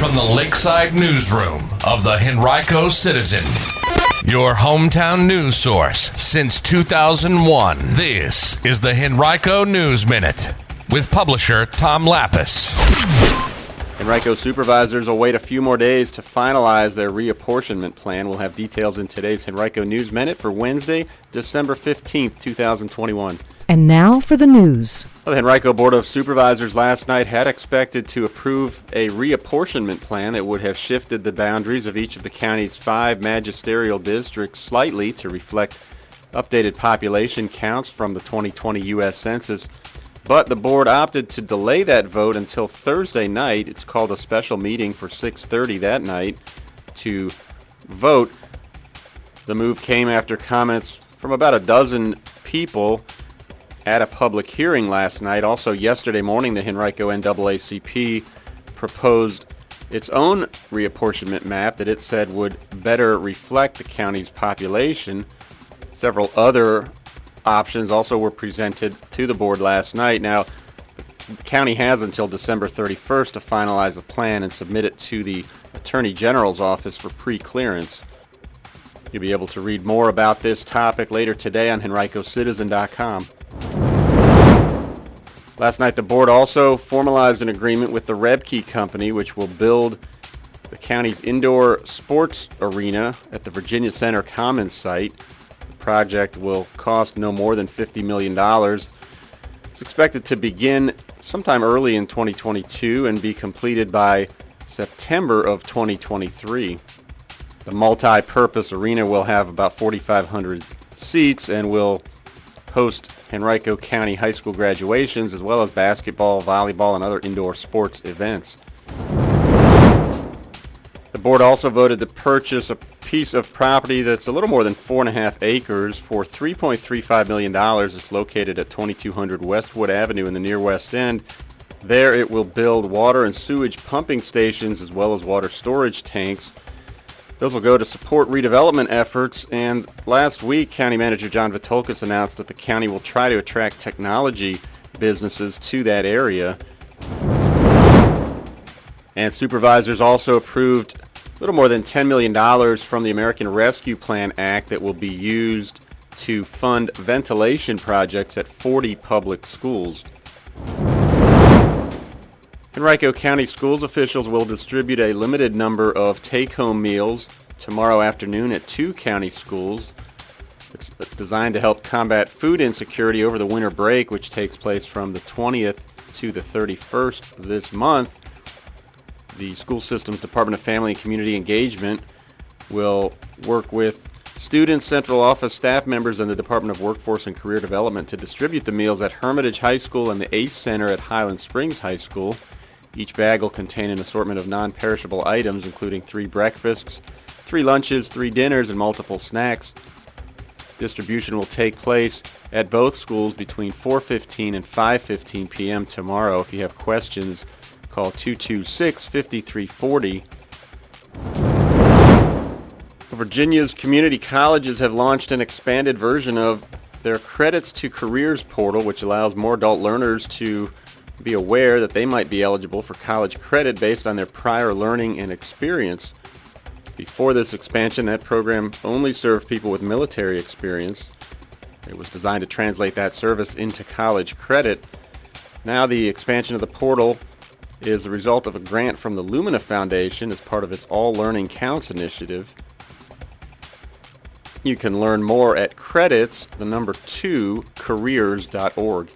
from the Lakeside Newsroom of the Henrico Citizen, your hometown news source since 2001. This is the Henrico News Minute with publisher Tom Lapis. Henrico supervisors will wait a few more days to finalize their reapportionment plan. We'll have details in today's Henrico News Minute for Wednesday, December 15th, 2021. And now for the news. The Henrico Board of Supervisors last night had expected to approve a reapportionment plan that would have shifted the boundaries of each of the county's 5 magisterial districts slightly to reflect updated population counts from the 2020 U.S. Census. But the board opted to delay that vote until Thursday night. It's called a special meeting for 6:30 that night to vote. The move came after comments from about a dozen people at a public hearing last night. Also yesterday morning, the Henrico NAACP proposed its own reapportionment map that it said would better reflect the county's population. Several other options also were presented to the board last night. Now, the county has until December 31st to finalize a plan and submit it to the Attorney General's office for pre-clearance. You'll be able to read more about this topic later today on henricocitizen.com. Last night, the board also formalized an agreement with the Rebke Company, which will build the county's indoor sports arena at the Virginia Center Commons site. The project will cost no more than $50 million. It's expected to begin sometime early in 2022 and be completed by September of 2023. The multi-purpose arena will have about 4,500 seats and will host Henrico County High School graduations as well as basketball, volleyball, and other indoor sports events. The board also voted to purchase a piece of property that's a little more than 4.5 acres for $3.35 million. It's located at 2200 Westwood Avenue in the near West End. There it will build water and sewage pumping stations as well as water storage tanks. Those will go to support redevelopment efforts, and last week, County Manager John Vitolkas announced that the county will try to attract technology businesses to that area. And supervisors also approved a little more than $10 million from the American Rescue Plan Act that will be used to fund ventilation projects at 40 public schools. Henrico County Schools officials will distribute a limited number of take-home meals tomorrow afternoon at 2 county schools. It's designed to help combat food insecurity over the winter break, which takes place from the 20th to the 31st of this month. The school system's Department of Family and Community Engagement will work with students, central office staff members, and the Department of Workforce and Career Development to distribute the meals at Hermitage High School and the ACE Center at Highland Springs High School. Each bag will contain an assortment of non-perishable items, including 3 breakfasts, 3 lunches, 3 dinners, and multiple snacks. Distribution will take place at both schools between 4:15 and 5:15 p.m. tomorrow. If you have questions, call 226-5340. Virginia's community colleges have launched an expanded version of their Credits to Careers portal, which allows more adult learners to be aware that they might be eligible for college credit based on their prior learning and experience. Before this expansion, that program only served people with military experience. It was designed to translate that service into college credit. Now the expansion of the portal is the result of a grant from the Lumina Foundation as part of its All Learning Counts initiative. You can learn more at credits, 2careers.org.